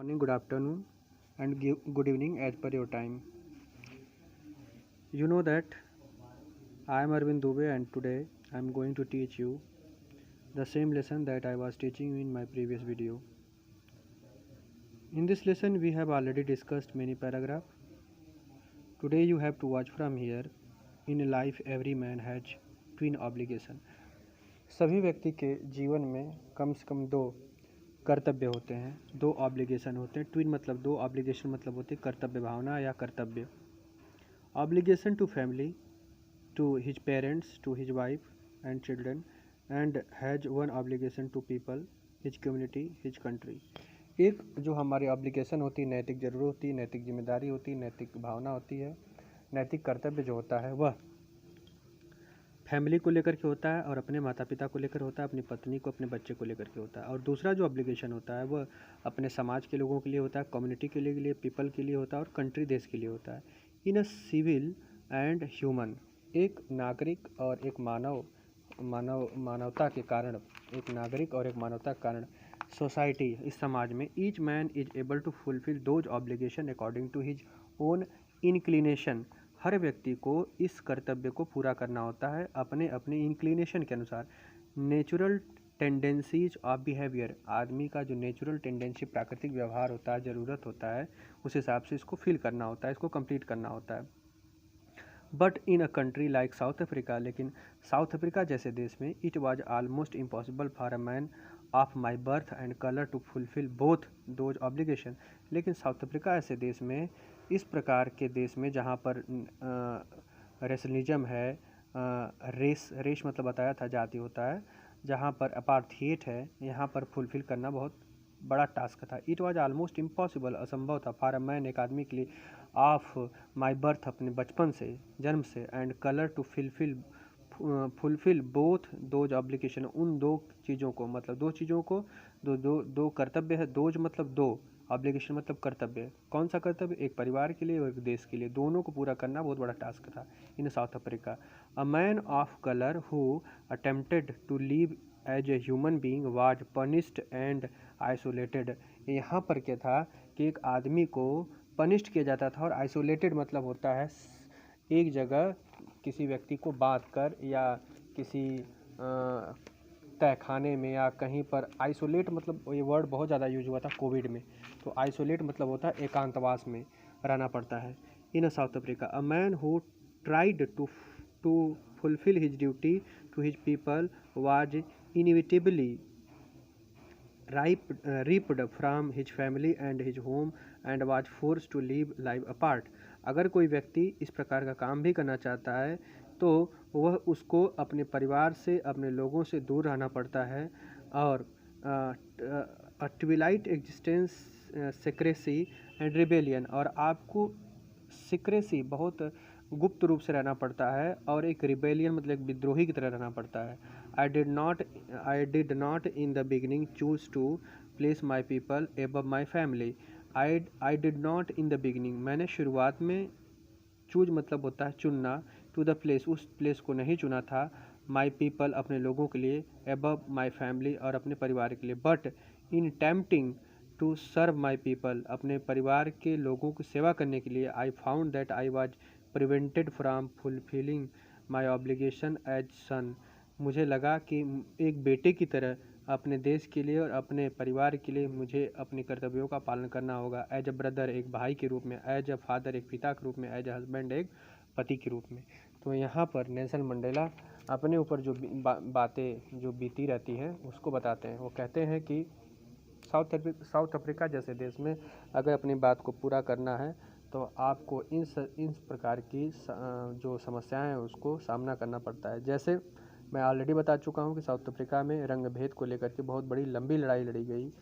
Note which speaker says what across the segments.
Speaker 1: Morning, good afternoon, and good evening as per your time. You know that I am Arvind Dubey, and today I am going to teach you the same lesson that I was teaching you in my previous video. In this lesson, we have already discussed many paragraphs. Today, you have to watch from here. In life, every man has twin obligation. सभी व्यक्ति के जीवन में कम से कम दो कर्तव्य होते हैं, दो ऑब्लिगेशन होते हैं। ट्विन मतलब दो, ऑब्लिगेशन मतलब होती है कर्तव्य भावना या कर्तव्य। Obligation to family, to his parents, to his wife and children, and has one obligation to people, his community, his country. एक जो हमारी ऑब्लिगेशन होती है, नैतिक जरूरत होती है, नैतिक जिम्मेदारी होती है, नैतिक भावना होती है, नैतिक कर्तव्य जो होता है वह फैमिली को लेकर के होता है और अपने माता पिता को लेकर होता है, अपनी पत्नी को, अपने बच्चे को लेकर के होता है। और दूसरा जो ऑब्लिगेशन होता है वह अपने समाज के लोगों के लिए होता है, कम्युनिटी के लिए, पीपल के लिए होता है और कंट्री, देश के लिए होता है। इन अ सिविल एंड ह्यूमन, एक नागरिक और एक मानवता के कारण, एक नागरिक और एक मानवता के कारण सोसाइटी, इस समाज में each man is able to fulfil those obligation according to his own inclination. हर व्यक्ति को इस कर्तव्य को पूरा करना होता है अपने अपने इंक्लिनेशन के अनुसार। नेचुरल टेंडेंसीज ऑफ बिहेवियर, आदमी का जो नेचुरल टेंडेंसी, प्राकृतिक व्यवहार होता है, ज़रूरत होता है, उस हिसाब से इसको फिल करना होता है, इसको कंप्लीट करना होता है। But in a country like South Africa, लेकिन साउथ अफ्रीका जैसे देश में it was almost impossible for a man of my birth and colour to fulfil both those obligation. लेकिन साउथ अफ्रीका ऐसे देश में, इस प्रकार के देश में जहाँ पर रेसलिज्म है, रेस मतलब बताया था जाति होता है, जहाँ पर अपार्थेट है, यहाँ पर फुलफिल करना बहुत बड़ा टास्क था। इट वाज ऑलमोस्ट इम्पॉसिबल, असंभव था, फॉर अ मैन, एक आदमी के लिए, ऑफ माई बर्थ, अपने बचपन से, जन्म से, and colour to fulfil both those obligation, उन दो चीज़ों को, मतलब दो चीज़ों को, दो कर्तव्य है, दोज मतलब दो, ऑब्लिगेशन मतलब कर्तव्य। कौन सा कर्तव्य? एक परिवार के लिए और एक देश के लिए, दोनों को पूरा करना बहुत बड़ा टास्क था in South Africa. A man of colour who attempted to live as a human being was punished and isolated. यहाँ पर क्या था कि एक आदमी को पनिश्ड किया जाता था, और आइसोलेटेड मतलब होता है एक जगह किसी व्यक्ति को बांध कर, या किसी तहखाने में या कहीं पर। आइसोलेट मतलब, ये वर्ड बहुत ज़्यादा यूज हुआ था कोविड में, तो आइसोलेट मतलब होता है एकांतवास में रहना पड़ता है। In South Africa a man who tried to fulfil his duty to his people was inevitably ripped from his family and his home and was forced to live life apart। अगर कोई व्यक्ति इस प्रकार का काम भी करना चाहता है तो वह उसको अपने परिवार से, अपने लोगों से दूर रहना पड़ता है, और Twilight existence, secrecy and rebellion, और आपको सिक्रेसी बहुत गुप्त रूप से रहना पड़ता है, और एक रिबेलियन मतलब एक विद्रोही की तरह रहना पड़ता है। I did not in the beginning choose to place my people above my family. I did not in the beginning, मैंने शुरुआत में, चूज मतलब होता है चुनना, टू द प्लेस, उस प्लेस को नहीं चुना था, माई पीपल अपने लोगों के लिए, एबव माई फैमिली और अपने परिवार के लिए, but in tempting to serve my people, अपने परिवार के लोगों की सेवा करने के लिए, I found that I was prevented from fulfilling my obligation as son. मुझे लगा कि एक बेटे की तरह अपने देश के लिए और अपने परिवार के लिए मुझे अपने कर्तव्यों का पालन करना होगा। एज अ ब्रदर, एक भाई के रूप में, एज अ फादर, एक पिता के रूप में, एज अ हस्बैंड, एक पति के रूप में। तो यहाँ पर नेल्सन मंडेला अपने ऊपर जो बातें जो बीती रहती हैं उसको बताते हैं। वो कहते हैं कि साउथ अफ्रीका जैसे देश में अगर अपनी बात को पूरा करना है तो आपको इन प्रकार की जो समस्याएं हैं उसको सामना करना पड़ता है। जैसे मैं ऑलरेडी बता चुका हूं कि साउथ अफ्रीका में रंग भेद को लेकर के बहुत बड़ी लंबी लड़ाई लड़ी गई।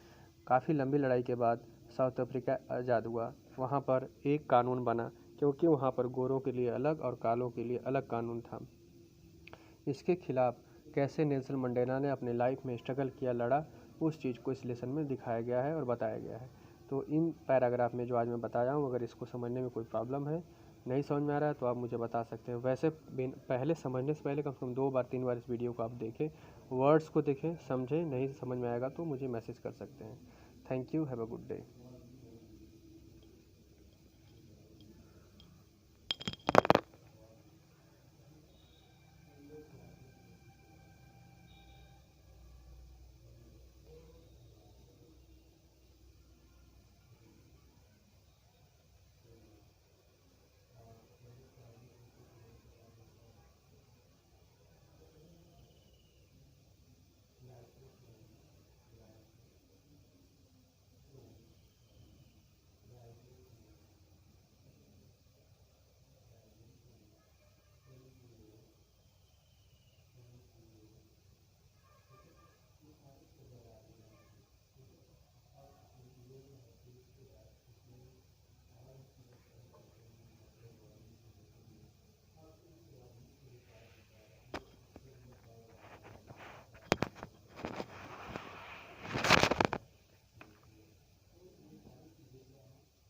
Speaker 1: काफ़ी लंबी लड़ाई के बाद साउथ अफ्रीका आज़ाद हुआ। वहाँ पर एक कानून बना, क्योंकि वहाँ पर गोरों के लिए अलग और कालों के लिए अलग कानून था। इसके खिलाफ कैसे नेल्सन मंडेला ने अपने लाइफ में स्ट्रगल किया, लड़ा, उस चीज़ को इस लेसन में दिखाया गया है और बताया गया है। तो इन पैराग्राफ में जो आज मैं बताया हूँ, अगर इसको समझने में कोई प्रॉब्लम है, नहीं समझ में आ रहा है, तो आप मुझे बता सकते हैं। वैसे पहले समझने से पहले कम से कम 2 बार 3 बार इस वीडियो को आप देखें, वर्ड्स को देखें, समझें। नहीं समझ में आएगा तो मुझे मैसेज कर सकते हैं। Thank you, have a good day.